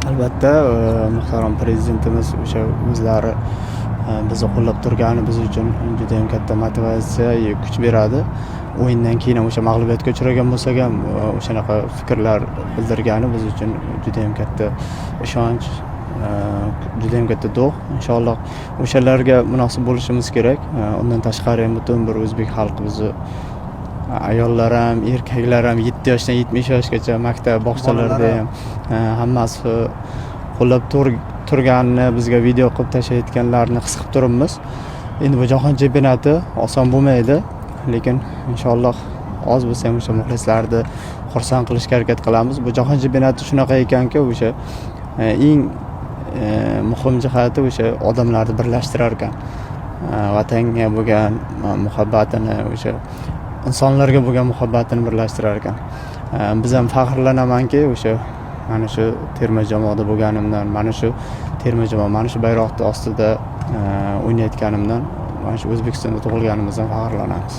Albatta, muhtaram prezidentimiz o'sha o'zlari bizni qo'llab turgani biz uchun juda ham katta motivatsiya, kuch beradi. O'yindan keyin ham o'sha mag'lubiyatga uchragan bo'lsak ham o'shanaqa fikrlar bildirgani biz uchun juda ham katta ishonch, juda ham katta dog'. Inshaalloh o'shalarga munosib bo'lishimiz kerak. Undan tashqari ham butun bir o'zbek xalqi bizni ayollar ham, erkaklar ham 7 yoshdan 70 yoshgacha maktab, bog'chalarda ham hammasi qo'llab turganini, bizga video qilib tashlayotganlarini his qilib turibmiz. Endi bu jahon chempionati oson bo'lmaydi, lekin inshaalloh oz bo'lsa ham o'sha muxlislarni xursand qilishga harakat qilamiz. Bu jahon chempionati shunaqa ekanki, o'sha eng muhim jihati o'sha odamlarni birlashtirar ekan. Vatanga bo'lgan muhabbatini, o'sha insonlarga bo'lgan muhabbatini birlashtirar ekan. Biz ham faxrlanamanki, o'sha mana shu terma jamoada bo'lganimdan, mana shu terma jamoa, mana shu bayroqning ostida o'ynayotganimdan, mana shu O'zbekistonda tug'ilganimizdan faxrlanamiz.